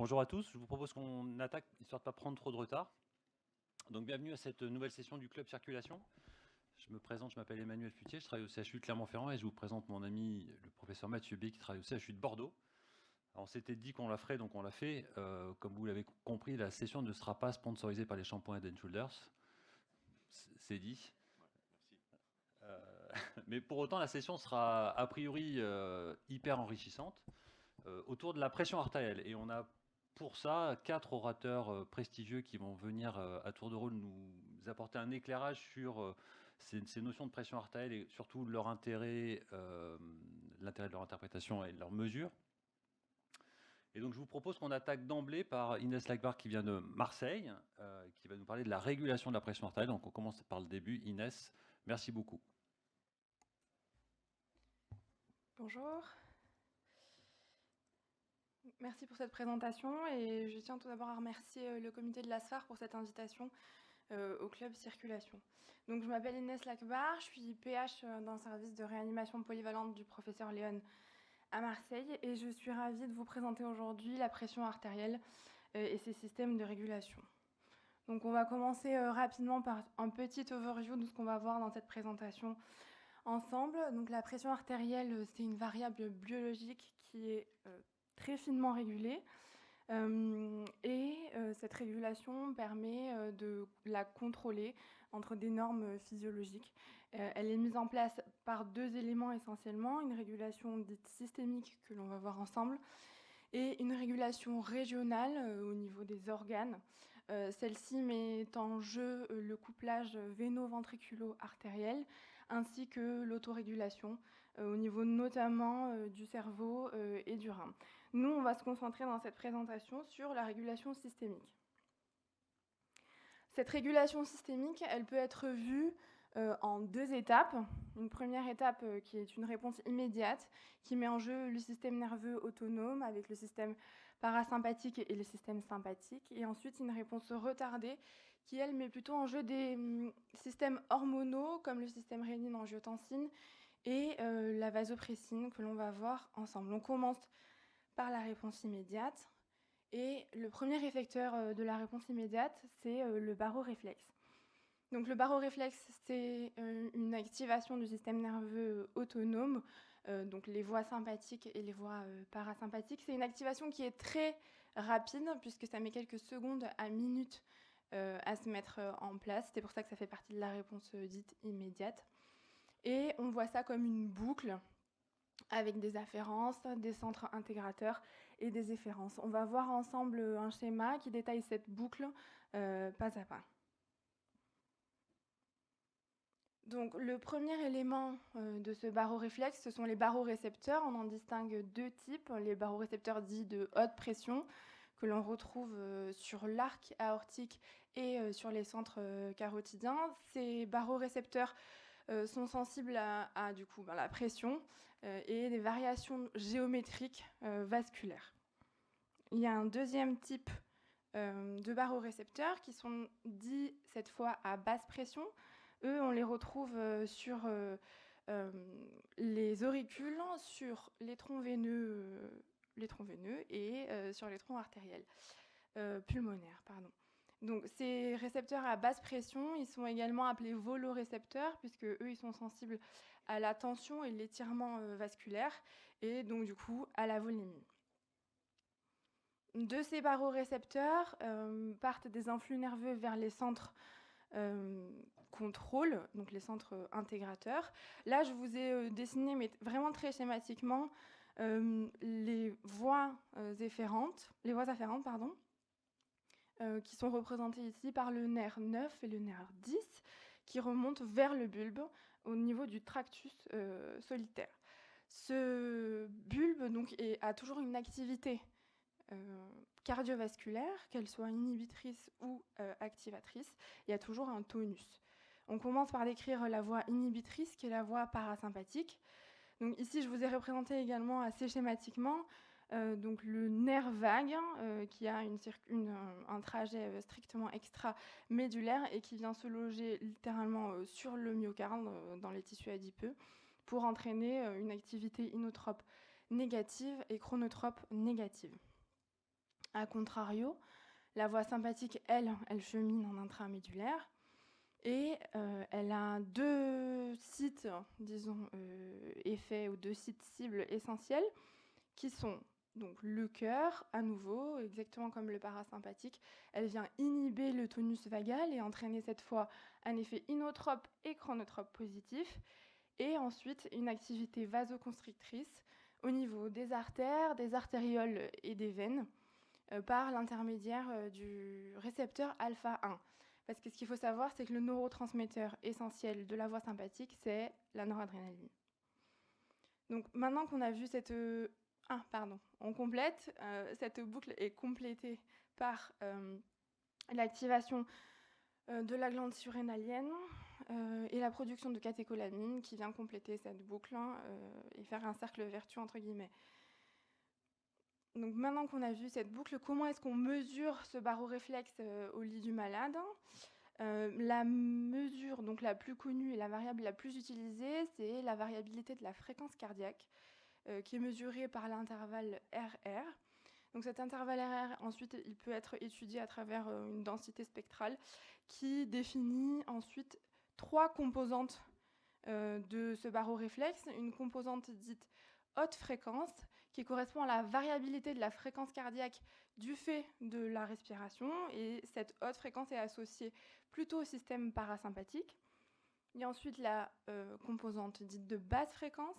Bonjour à tous, je vous propose qu'on attaque, histoire de ne pas prendre trop de retard. Donc bienvenue à cette nouvelle session du Club Circulation. Je me présente, je m'appelle Emmanuel Futier, je travaille au CHU de Clermont-Ferrand et je vous présente mon ami le professeur Mathieu B qui travaille au CHU de Bordeaux. Alors, on s'était dit qu'on la ferait, donc on l'a fait. Comme vous l'avez compris, la session ne sera pas sponsorisée par les shampoings Head & Shoulders. C'est dit. Mais pour autant, la session sera a priori hyper enrichissante autour de la pression artérielle. Et on a pour ça 4 orateurs prestigieux qui vont venir à tour de rôle nous apporter un éclairage sur ces notions de pression artérielle et surtout leur intérêt, l'intérêt de leur interprétation et de leur mesure. Et donc je vous propose qu'on attaque d'emblée par Inès Lacbar qui vient de Marseille, qui va nous parler de la régulation de la pression artérielle. Donc on commence par le début. Inès, merci beaucoup. Bonjour. Merci pour cette présentation et je tiens tout d'abord à remercier le comité de l'ASFAR pour cette invitation au club Circulation. Donc je m'appelle Inès Lacbar, je suis PH dans le service de réanimation polyvalente du professeur Léon à Marseille et je suis ravie de vous présenter aujourd'hui la pression artérielle et ses systèmes de régulation. Donc on va commencer rapidement par un petit overview de ce qu'on va voir dans cette présentation ensemble. Donc la pression artérielle, c'est une variable biologique qui est très finement régulée. Cette régulation permet de la contrôler entre des normes physiologiques. Elle est mise en place par deux éléments essentiellement, une régulation dite systémique que l'on va voir ensemble, et une régulation régionale au niveau des organes. Celle-ci met en jeu le couplage véno-ventriculo-artériel ainsi que l'autorégulation au niveau notamment du cerveau et du rein. Nous, on va se concentrer dans cette présentation sur la régulation systémique. Cette régulation systémique, elle peut être vue en deux étapes. Une première étape qui est une réponse immédiate, qui met en jeu le système nerveux autonome avec le système parasympathique et le système sympathique. Et ensuite, une réponse retardée qui, elle, met plutôt en jeu des systèmes hormonaux comme le système rénine-angiotensine et la vasopressine que l'on va voir ensemble. On commence par la réponse immédiate. Et le premier effecteur de la réponse immédiate, c'est le baroréflexe. Donc le baroréflexe, c'est une activation du système nerveux autonome, donc les voies sympathiques et les voies parasympathiques. C'est une activation qui est très rapide, puisque ça met quelques secondes à minutes à se mettre en place. C'est pour ça que ça fait partie de la réponse dite immédiate. Et on voit ça comme une boucle avec des afférences, des centres intégrateurs et des efférences. On va voir ensemble un schéma qui détaille cette boucle pas à pas. Donc, le premier élément de ce baroréflexe, ce sont les barorécepteurs. On en distingue deux types, les barorécepteurs dits de haute pression, que l'on retrouve sur l'arc aortique et sur les centres carotidiens. Ces barorécepteurs sont sensibles à du coup, la pression et des variations géométriques vasculaires. Il y a un deuxième type de barorécepteurs qui sont dits cette fois à basse pression. Eux, on les retrouve sur les auricules, sur les troncs veineux et sur les troncs artériels, pulmonaires, pardon. Donc, ces récepteurs à basse pression, ils sont également appelés volorécepteurs, puisque eux, ils sont sensibles à la tension et l'étirement vasculaire, et donc, du coup, à la volémie. De ces barorécepteurs partent des influx nerveux vers les centres contrôle, donc les centres intégrateurs. Là, je vous ai dessiné, mais vraiment très schématiquement, les voies afférentes, qui sont représentées ici par le nerf 9 et le nerf 10, qui remontent vers le bulbe au niveau du tractus solitaire. Ce bulbe donc, a toujours une activité cardiovasculaire, qu'elle soit inhibitrice ou activatrice. Il y a toujours un tonus. On commence par décrire la voie inhibitrice, qui est la voie parasympathique. Donc ici, je vous ai représenté également assez schématiquement donc le nerf vague, qui a un trajet strictement extramédulaire et qui vient se loger littéralement sur le myocarde, dans les tissus adipeux, pour entraîner une activité inotrope négative et chronotrope négative. A contrario, la voie sympathique, elle chemine en intramédullaire et elle a deux sites, disons, effets ou deux sites cibles essentiels qui sont donc le cœur, à nouveau, exactement comme le parasympathique. Elle vient inhiber le tonus vagal et entraîner cette fois un effet inotrope et chronotrope positif. Et ensuite, une activité vasoconstrictrice au niveau des artères, des artérioles et des veines par l'intermédiaire du récepteur alpha 1. Parce que ce qu'il faut savoir, c'est que le neurotransmetteur essentiel de la voie sympathique, c'est la noradrénaline. Donc maintenant qu'on a vu cette... on complète. Cette boucle est complétée par l'activation de la glande surrénalienne et la production de catécholamine qui vient compléter cette boucle et faire un cercle vertueux entre guillemets. Donc maintenant qu'on a vu cette boucle, comment est-ce qu'on mesure ce baroréflexe au lit du malade ? La mesure donc la plus connue et la variable la plus utilisée, c'est la variabilité de la fréquence cardiaque qui est mesurée par l'intervalle RR. Donc cet intervalle RR, ensuite, il peut être étudié à travers une densité spectrale qui définit ensuite 3 composantes de ce baroréflexe. Une composante dite haute fréquence, qui correspond à la variabilité de la fréquence cardiaque du fait de la respiration. Et cette haute fréquence est associée plutôt au système parasympathique. Il y a ensuite la composante dite de basse fréquence.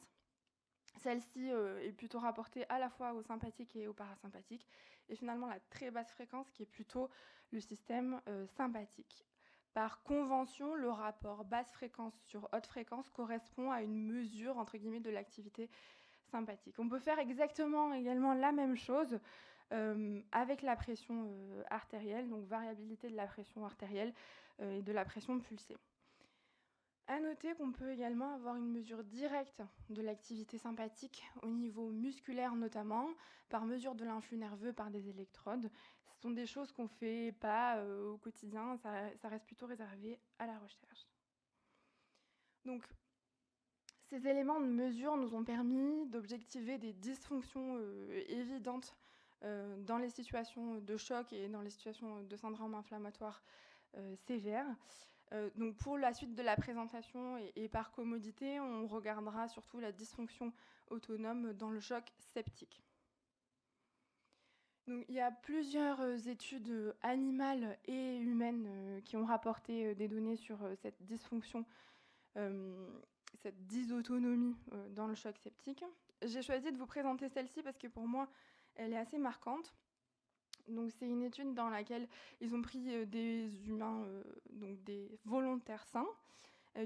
Celle-ci est plutôt rapportée à la fois au sympathique et au parasympathique. Et finalement, la très basse fréquence qui est plutôt le système sympathique. Par convention, le rapport basse fréquence sur haute fréquence correspond à une mesure, entre guillemets, de l'activité sympathique. On peut faire exactement également la même chose avec la pression artérielle, donc variabilité de la pression artérielle et de la pression pulsée. À noter qu'on peut également avoir une mesure directe de l'activité sympathique au niveau musculaire notamment, par mesure de l'influx nerveux par des électrodes. Ce sont des choses qu'on ne fait pas au quotidien, ça reste plutôt réservé à la recherche. Donc, ces éléments de mesure nous ont permis d'objectiver des dysfonctions évidentes dans les situations de choc et dans les situations de syndrome inflammatoire sévère. Donc pour la suite de la présentation et par commodité, on regardera surtout la dysfonction autonome dans le choc septique. Donc, il y a plusieurs études animales et humaines qui ont rapporté des données sur cette dysfonction, cette dysautonomie dans le choc septique. J'ai choisi de vous présenter celle-ci parce que pour moi, elle est assez marquante. Donc, c'est une étude dans laquelle ils ont pris des humains, donc des volontaires sains,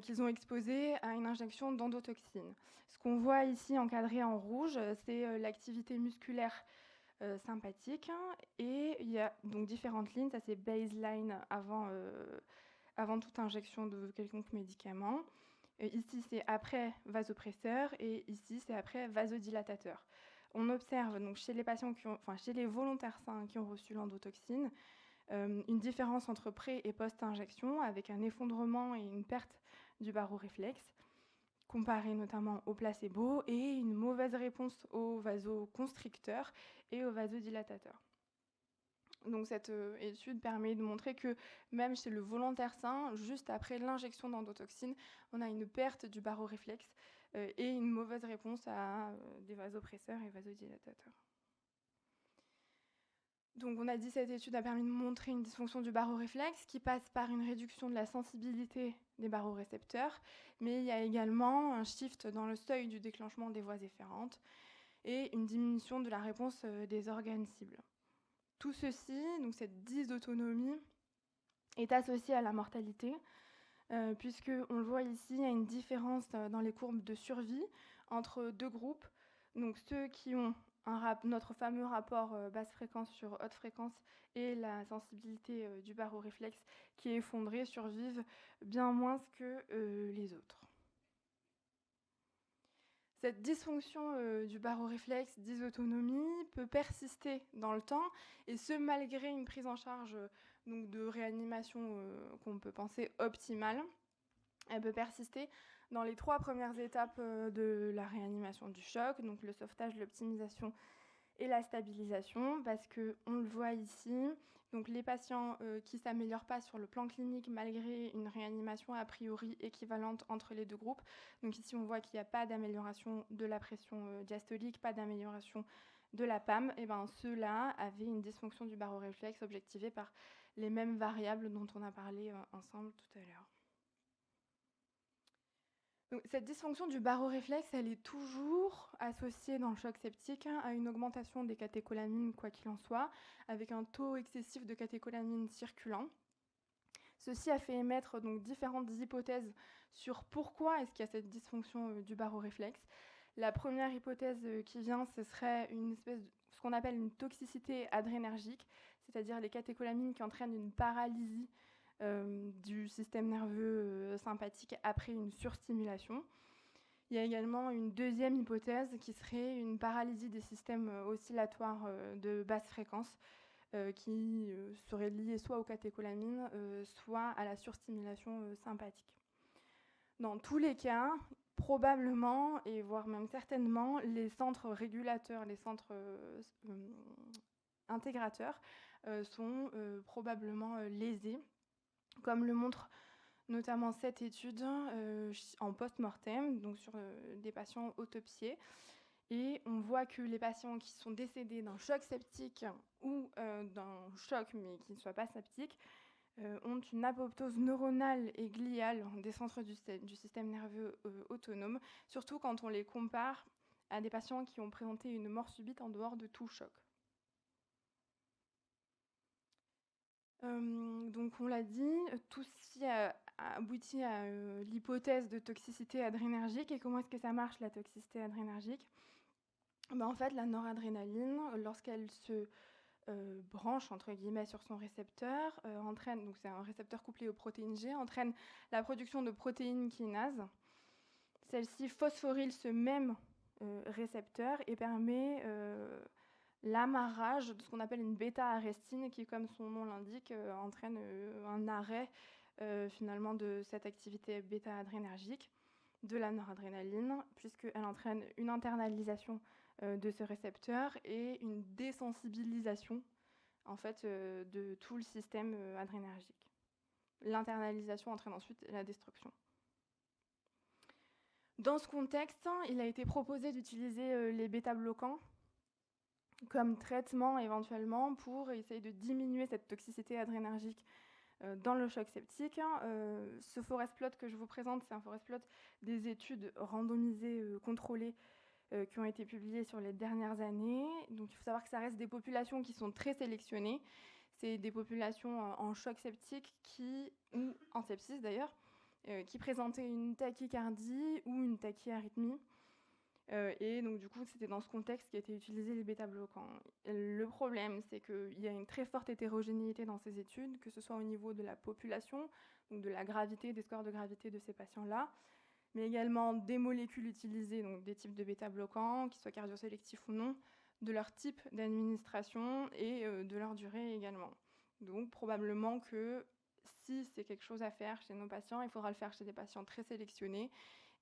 qu'ils ont exposés à une injection d'endotoxine. Ce qu'on voit ici encadré en rouge, c'est l'activité musculaire sympathique. Et il y a donc différentes lignes, ça c'est baseline avant toute injection de quelconque médicament. Ici, c'est après vasopresseur et ici, c'est après vasodilatateur. On observe donc chez les volontaires sains qui ont reçu l'endotoxine une différence entre pré- et post-injection avec un effondrement et une perte du baroréflexe, comparé notamment au placebo, et une mauvaise réponse aux vasoconstricteurs et aux vasodilatateurs. Donc cette étude permet de montrer que même chez le volontaire sain, juste après l'injection d'endotoxine, on a une perte du baroréflexe et une mauvaise réponse à des vasopresseurs et vasodilatateurs. Donc on a dit que cette étude a permis de montrer une dysfonction du baroréflexe qui passe par une réduction de la sensibilité des barorécepteurs, mais il y a également un shift dans le seuil du déclenchement des voies efférentes et une diminution de la réponse des organes cibles. Tout ceci, donc cette dysautonomie, est associée à la mortalité, puisqu'on le voit ici, il y a une différence dans les courbes de survie entre deux groupes. Donc ceux qui ont notre fameux rapport basse fréquence sur haute fréquence et la sensibilité du baroréflexe qui est effondré survivent bien moins que les autres. Cette dysfonction du baroréflexe, dysautonomie, peut persister dans le temps, et ce malgré une prise en charge donc, de réanimation qu'on peut penser optimale. Elle peut persister dans les 3 premières étapes de la réanimation du choc, donc le sauvetage, l'optimisation et la stabilisation, parce qu'on le voit ici, donc les patients qui ne s'améliorent pas sur le plan clinique malgré une réanimation a priori équivalente entre les deux groupes. Donc ici, on voit qu'il n'y a pas d'amélioration de la pression diastolique, pas d'amélioration de la PAM. Et ben, ceux-là avaient une dysfonction du baroréflexe objectivée par les mêmes variables dont on a parlé ensemble tout à l'heure. Donc, cette dysfonction du baroréflexe, elle est toujours associée dans le choc septique à une augmentation des catécholamines, quoi qu'il en soit, avec un taux excessif de catécholamines circulant. Ceci a fait émettre donc différentes hypothèses sur pourquoi est-ce qu'il y a cette dysfonction du baroréflexe. La première hypothèse qui vient, ce serait ce qu'on appelle une toxicité adrénergique, c'est-à-dire les catécholamines qui entraînent une paralysie du système nerveux sympathique après une surstimulation. Il y a également une deuxième hypothèse qui serait une paralysie des systèmes oscillatoires de basse fréquence qui serait liée soit aux catécholamines, soit à la surstimulation sympathique. Dans tous les cas, probablement, et voire même certainement, les centres régulateurs, les centres intégrateurs sont probablement lésés, comme le montre notamment cette étude en post-mortem, donc sur des patients autopsiés. Et on voit que les patients qui sont décédés d'un choc septique ou d'un choc mais qui ne soit pas septique ont une apoptose neuronale et gliale des centres du système nerveux autonome, surtout quand on les compare à des patients qui ont présenté une mort subite en dehors de tout choc. Donc on l'a dit, tout ceci a abouti à l'hypothèse de toxicité adrénergique. Et comment est-ce que ça marche, la toxicité adrénergique ? En fait, la noradrénaline, lorsqu'elle se branche entre guillemets sur son récepteur, entraîne, donc c'est un récepteur couplé aux protéines G, entraîne la production de protéines kinases. Celle-ci phosphoryle ce même récepteur et permet l'amarrage de ce qu'on appelle une bêta-arrestine qui, comme son nom l'indique, entraîne un arrêt finalement de cette activité bêta-adrénergique de la noradrénaline, puisqu'elle entraîne une internalisation de ce récepteur et une désensibilisation en fait, de tout le système adrénergique. L'internalisation entraîne ensuite la destruction. Dans ce contexte, il a été proposé d'utiliser les bêta-bloquants comme traitement éventuellement pour essayer de diminuer cette toxicité adrénergique dans le choc septique. Ce forest plot que je vous présente, c'est un forest plot des études randomisées contrôlées qui ont été publiées sur les dernières années. Donc il faut savoir que ça reste des populations qui sont très sélectionnées. C'est des populations en choc septique ou en sepsis d'ailleurs, qui présentaient une tachycardie ou une tachyarythmie. Et donc du coup, c'était dans ce contexte qu'a été utilisé les bêta-bloquants. Le problème, c'est qu'il y a une très forte hétérogénéité dans ces études, que ce soit au niveau de la population, donc de la gravité, des scores de gravité de ces patients-là, mais également des molécules utilisées, donc des types de bêta-bloquants, qu'ils soient cardiosélectifs ou non, de leur type d'administration et de leur durée également. Donc probablement que si c'est quelque chose à faire chez nos patients, il faudra le faire chez des patients très sélectionnés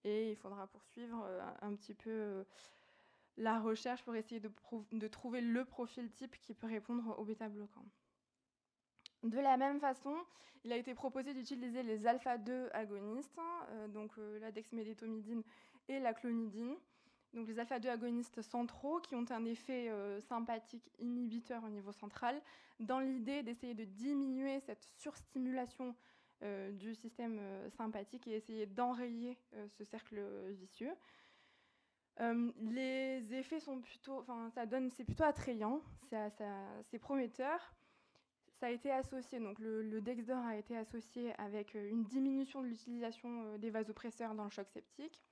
et il faudra poursuivre un petit peu la recherche pour essayer de trouver le profil type qui peut répondre aux bêta-bloquants. De la même façon, il a été proposé d'utiliser les alpha-2 agonistes, donc la dexmédetomidine et la clonidine. Donc les alpha-2 agonistes centraux qui ont un effet sympathique inhibiteur au niveau central, dans l'idée d'essayer de diminuer cette surstimulation du système sympathique et essayer d'enrayer ce cercle vicieux. Les effets sont plutôt, c'est plutôt attrayant, c'est prometteur. Ça a été associé, donc le Dexdor a été associé avec une diminution de l'utilisation des vasopresseurs dans le choc septique.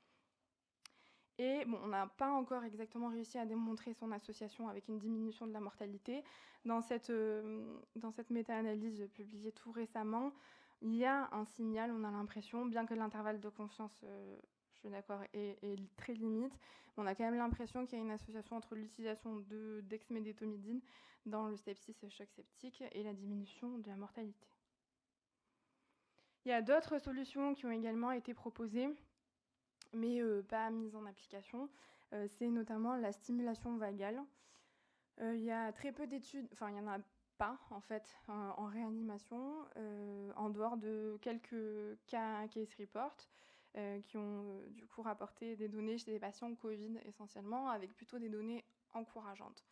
Et bon, on n'a pas encore exactement réussi à démontrer son association avec une diminution de la mortalité. Dans cette méta-analyse publiée tout récemment, il y a un signal, on a l'impression, bien que l'intervalle de confiance, je suis d'accord, est très limite, on a quand même l'impression qu'il y a une association entre l'utilisation de dexmédetomidine dans le sepsis choc septique et la diminution de la mortalité. Il y a d'autres solutions qui ont également été proposées, mais pas mises en application. C'est notamment la stimulation vagale. Il y a très peu d'études, enfin il n'y en a pas en fait en réanimation, en dehors de quelques case reports qui ont du coup rapporté des données chez des patients Covid essentiellement, avec plutôt des données encourageantes.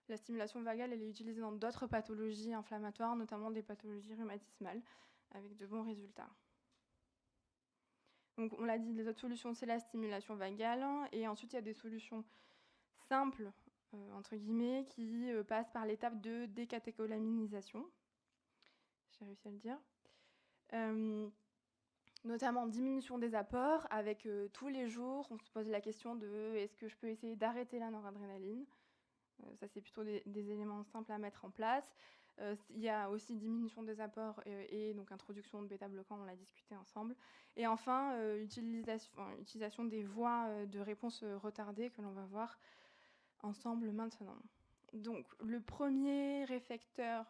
La stimulation vagale, elle est utilisée dans d'autres pathologies inflammatoires, notamment des pathologies rhumatismales, avec de bons résultats. Donc on l'a dit, les autres solutions, c'est la stimulation vagale, et ensuite il y a des solutions simples, entre guillemets, qui passent par l'étape de décatécholaminisation. J'ai réussi à le dire. Notamment diminution des apports, avec tous les jours, on se pose la question de est-ce que je peux essayer d'arrêter la noradrénaline. Ça, c'est plutôt des éléments simples à mettre en place. Il y a aussi diminution des apports et donc introduction de bêta-bloquants, on l'a discuté ensemble. Et enfin, utilisation des voies de réponse retardée que l'on va voir ensemble maintenant. Donc, le premier effecteur,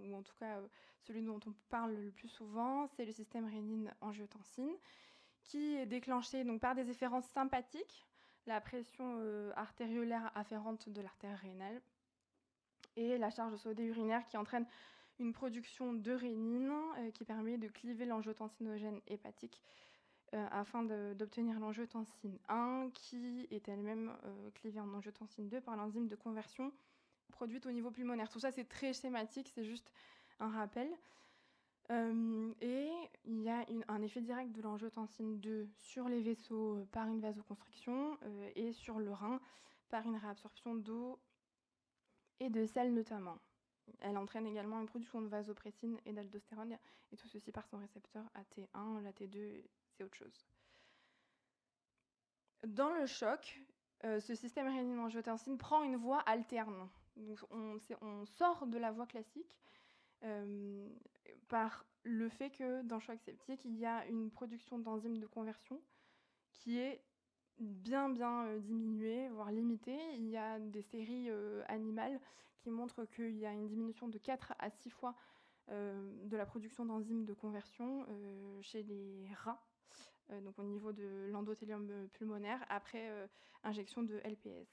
ou en tout cas celui dont on parle le plus souvent, c'est le système rénine-angiotensine, qui est déclenché donc, par des efférences sympathiques, la pression artériolaire afférente de l'artère rénale, et la charge sodée urinaire qui entraîne une production de rénine qui permet de cliver l'angiotensinogène hépatique afin d'obtenir l'angiotensine 1, qui est elle-même clivée en angiotensine 2 par l'enzyme de conversion produite au niveau pulmonaire. Tout ça, c'est très schématique, c'est juste un rappel. Et il y a un effet direct de l'angiotensine 2 sur les vaisseaux par une vasoconstriction et sur le rein par une réabsorption d'eau et de sel notamment. Elle entraîne également une production de vasopressine et d'aldostérone, et tout ceci par son récepteur AT1. La T2, c'est autre chose. Dans le choc, ce système rénine-angiotensine prend une voie alterne. Donc on sort de la voie classique par le fait que dans le choc septique, il y a une production d'enzymes de conversion qui est bien diminuée, voire limitée. Il y a des séries animales qui montrent qu'il y a une diminution de 4 à 6 fois de la production d'enzymes de conversion chez les rats, donc au niveau de l'endothélium pulmonaire, après injection de LPS.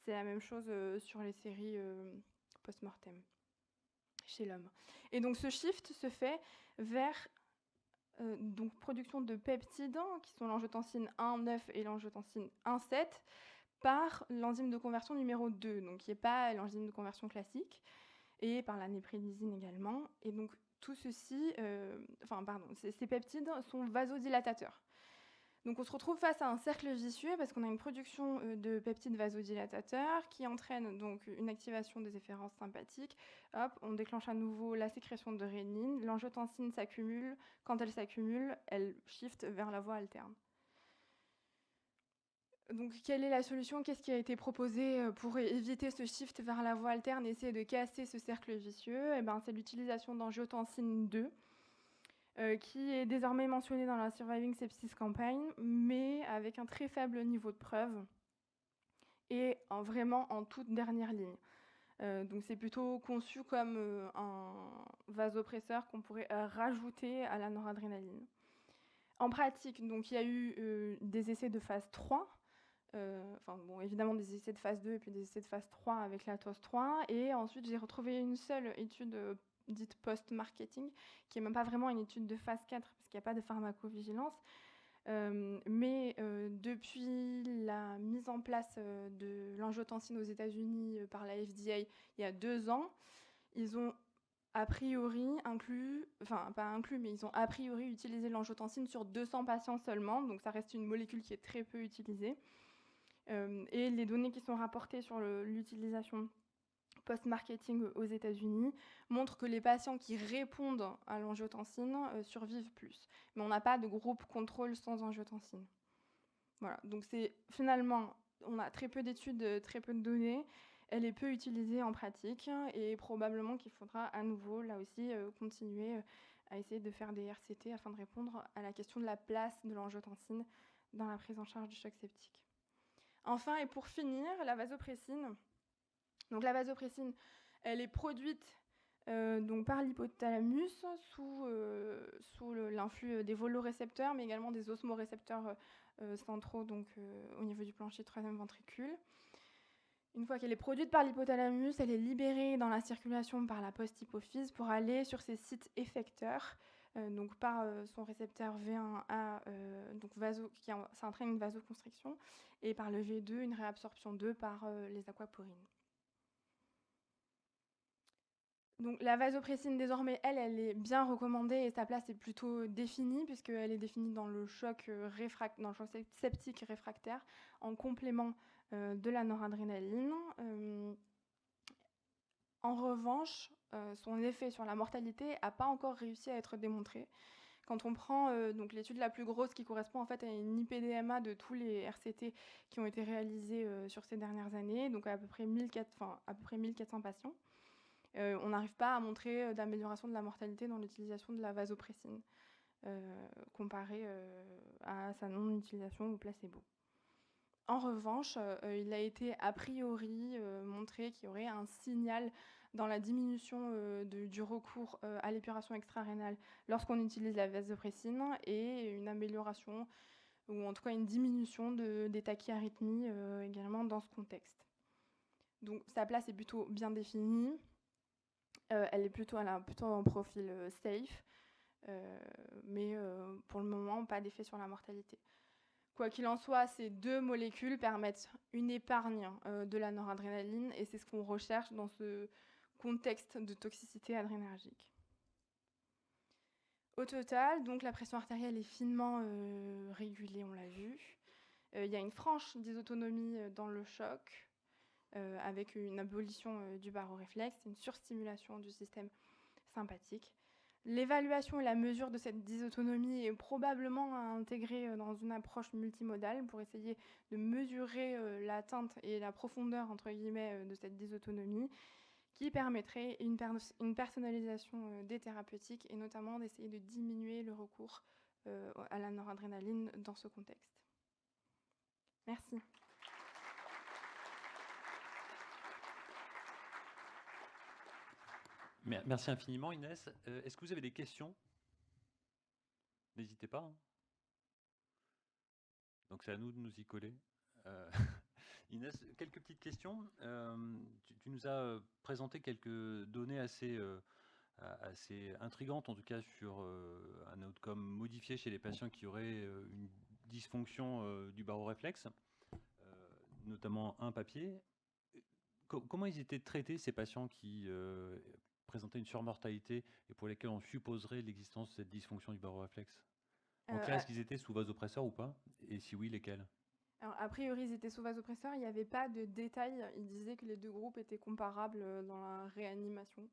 C'est la même chose sur les séries post-mortem chez l'homme. Et donc ce shift se fait vers donc production de peptides, qui sont l'angiotensine 1,9 et l'angiotensine 1,7, par l'enzyme de conversion numéro 2, donc qui n'est pas l'enzyme de conversion classique, et par la néprélisine également. Et donc tout ceci, ces peptides sont vasodilatateurs. Donc on se retrouve face à un cercle vicieux parce qu'on a une production de peptides vasodilatateurs qui entraîne donc une activation des efférences sympathiques. Hop, on déclenche à nouveau la sécrétion de rénine, l'angiotensine s'accumule. Quand elle s'accumule, elle shift vers la voie alterne. Donc quelle est la solution? Qu'est-ce qui a été proposé pour éviter ce shift vers la voie alterne et essayer de casser ce cercle vicieux? C'est l'utilisation d'angiotensine 2. Qui est désormais mentionné dans la Surviving Sepsis Campaign, mais avec un très faible niveau de preuve et vraiment en toute dernière ligne. Donc c'est plutôt conçu comme un vasopresseur qu'on pourrait rajouter à la noradrénaline. En pratique, donc, il y a eu des essais de phase 3, évidemment des essais de phase 2 et puis des essais de phase 3 avec la TOS 3, et ensuite j'ai retrouvé une seule étude dite post-marketing, qui n'est même pas vraiment une étude de phase 4, parce qu'il n'y a pas de pharmacovigilance. Mais depuis la mise en place de l'angiotensine aux États-Unis par la FDA il y a 2 ans, ils ont a priori ils ont a priori utilisé l'angiotensine sur 200 patients seulement, donc ça reste une molécule qui est très peu utilisée. Et les données qui sont rapportées sur l'utilisation post-marketing aux États-Unis montrent que les patients qui répondent à l'angiotensine survivent plus. Mais on n'a pas de groupe contrôle sans angiotensine. Voilà, donc finalement, on a très peu d'études, très peu de données. Elle est peu utilisée en pratique et probablement qu'il faudra à nouveau, là aussi, continuer à essayer de faire des RCT afin de répondre à la question de la place de l'angiotensine dans la prise en charge du choc septique. Enfin, et pour finir, la vasopressine. Donc la vasopressine, elle est produite donc par l'hypothalamus sous l'influx des volorécepteurs, mais également des osmorécepteurs centraux, donc au niveau du plancher du troisième ventricule. Une fois qu'elle est produite par l'hypothalamus, elle est libérée dans la circulation par la post-hypophyse pour aller sur ses sites effecteurs, donc par son récepteur V1A, ça entraîne une vasoconstriction, et par le V2, une réabsorption 2 par les aquaporines. Donc la vasopressine, désormais, elle est bien recommandée et sa place est plutôt définie, puisqu'elle est définie dans le choc, dans le choc septique réfractaire, en complément de la noradrénaline. En revanche, son effet sur la mortalité n'a pas encore réussi à être démontré. Quand on prend donc l'étude la plus grosse qui correspond en fait à une IPDMA de tous les RCT qui ont été réalisés sur ces dernières années, donc à peu près 1400 patients, on n'arrive pas à montrer d'amélioration de la mortalité dans l'utilisation de la vasopressine, comparée à sa non-utilisation au placebo. En revanche, il a été a priori montré qu'il y aurait un signal dans la diminution du recours à l'épuration extra-rénale lorsqu'on utilise la vasopressine et une amélioration, ou en tout cas une diminution des tachyarrhythmies également dans ce contexte. Donc sa place est plutôt bien définie. Elle a plutôt un profil safe, mais pour le moment, pas d'effet sur la mortalité. Quoi qu'il en soit, ces deux molécules permettent une épargne de la noradrénaline, et c'est ce qu'on recherche dans ce contexte de toxicité adrénergique. Au total, donc, la pression artérielle est finement régulée, on l'a vu. Il y a une franche dysautonomie dans le choc, avec une abolition du baroréflexe, une surstimulation du système sympathique. L'évaluation et la mesure de cette dysautonomie est probablement à intégrer dans une approche multimodale pour essayer de mesurer l'atteinte et la profondeur, entre guillemets, de cette dysautonomie, qui permettrait une personnalisation des thérapeutiques et notamment d'essayer de diminuer le recours à la noradrénaline dans ce contexte. Merci. Merci infiniment, Inès. Est-ce que vous avez des questions? N'hésitez pas, hein. Donc c'est à nous de nous y coller. Inès, quelques petites questions. Tu nous as présenté quelques données assez intrigantes, en tout cas sur un outcome modifié chez les patients qui auraient une dysfonction du baroréflexe, notamment un papier. Comment ils étaient traités, ces patients qui présentaient une surmortalité et pour lesquels on supposerait l'existence de cette dysfonction du baroréflexe? En clair, est-ce qu'ils étaient sous vasopresseur ou pas? Et si oui, lesquels? Alors, a priori, ils étaient sous vasopresseur. Il n'y avait pas de détails. Ils disaient que les deux groupes étaient comparables dans la réanimation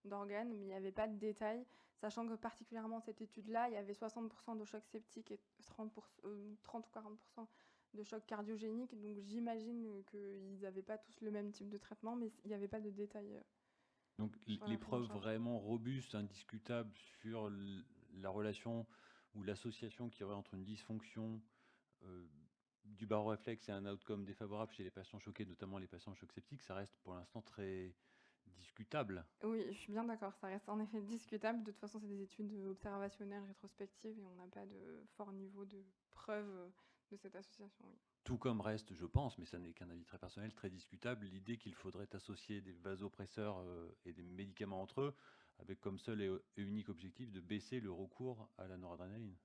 d'organes, mais il n'y avait pas de détails, sachant que particulièrement cette étude-là, il y avait 60% de choc septique et 30 ou 40% de choc cardiogénique. Donc j'imagine qu'ils n'avaient pas tous le même type de traitement, mais il n'y avait pas de détails. Donc les preuves vraiment robustes, indiscutables sur la relation ou l'association qu'il y aurait entre une dysfonction du baroréflexe et un outcome défavorable chez les patients choqués, notamment les patients en choc septique, ça reste pour l'instant très discutable. Oui, je suis bien d'accord, ça reste en effet discutable. De toute façon, c'est des études observationnelles rétrospectives et on n'a pas de fort niveau de preuve de cette association. Oui. Tout comme reste, je pense, mais ça n'est qu'un avis très personnel, très discutable, l'idée qu'il faudrait associer des vasopresseurs et des médicaments entre eux, avec comme seul et unique objectif de baisser le recours à la noradrénaline.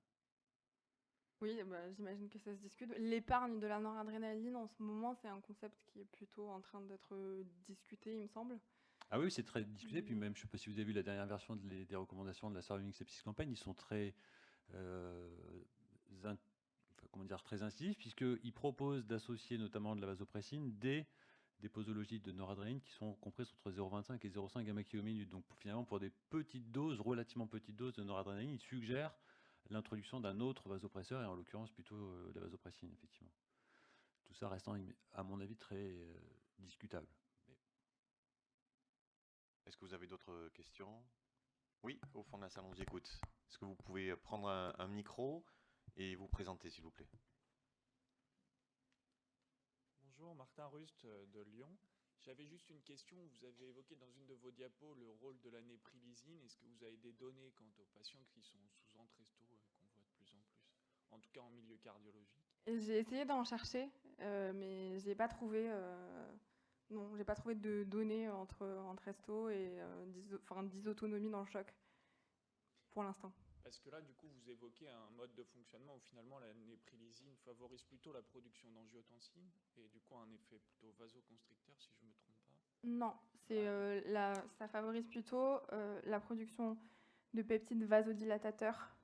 Oui, bah, j'imagine que ça se discute. L'épargne de la noradrénaline, en ce moment, c'est un concept qui est plutôt en train d'être discuté, il me semble. Ah oui, c'est très discuté. Puis même, je ne sais pas si vous avez vu la dernière version des recommandations de la Surviving Sepsis Campaign, ils sont très, très incisifs, puisqu'ils proposent d'associer notamment de la vasopressine des posologies de noradrénaline qui sont comprises entre 0,25 et 0,5 gamma kilo-minute. Donc finalement, pour des petites doses, relativement petites doses de noradrénaline, ils suggèrent l'introduction d'un autre vasopresseur, et en l'occurrence plutôt la vasopressine, effectivement. Tout ça restant, à mon avis, très discutable. Est-ce que vous avez d'autres questions? Oui, au fond de la salle, on vous écoute. Est-ce que vous pouvez prendre un micro et vous présenter, s'il vous plaît? Bonjour, Martin Rust de Lyon. J'avais juste une question. Vous avez évoqué dans une de vos diapos le rôle de la néprilysine. Est-ce que vous avez des données quant aux patients qui sont sous Entresto qu'on voit de plus en plus, en tout cas en milieu cardiologique? J'ai essayé d'en chercher, mais je n'ai pas trouvé Non, j'ai pas trouvé de données entre resto et dysautonomie dans le choc pour l'instant. Parce que là, du coup, vous évoquez un mode de fonctionnement où finalement la néprilysine favorise plutôt la production d'angiotensine et du coup un effet plutôt vasoconstricteur, si je ne me trompe pas. Non, ça favorise plutôt la production de peptides vasodilatateurs.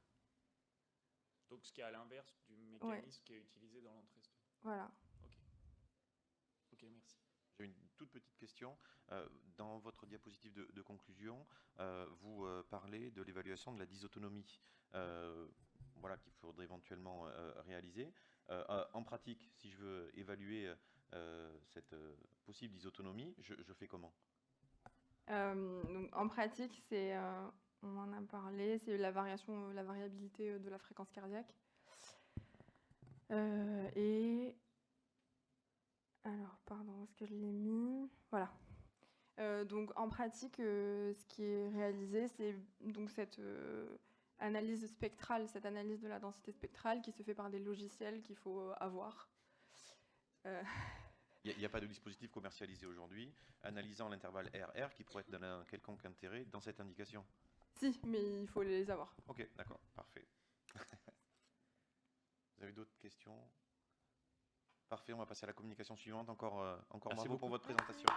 Donc ce qui est à l'inverse du mécanisme qui est utilisé dans l'entresto. Voilà. Ok, merci. J'ai une toute petite question. Dans votre diapositive de conclusion, vous parlez de l'évaluation de la dysautonomie, voilà, qu'il faudrait éventuellement réaliser. En pratique, si je veux évaluer cette possible dysautonomie, je fais comment? Donc, en pratique, on en a parlé, c'est la variabilité de la fréquence cardiaque. Alors, pardon, où est-ce que je l'ai mis? Voilà. Donc, en pratique, ce qui est réalisé, c'est donc cette analyse spectrale, cette analyse de la densité spectrale qui se fait par des logiciels qu'il faut avoir. Il n'y a pas de dispositif commercialisé aujourd'hui analysant l'intervalle RR qui pourrait être d'un quelconque intérêt dans cette indication? Si, mais il faut les avoir. Ok, d'accord, parfait. Vous avez d'autres questions? Parfait, on va passer à la communication suivante. Encore Merci bravo pour beaucoup. votre présentation.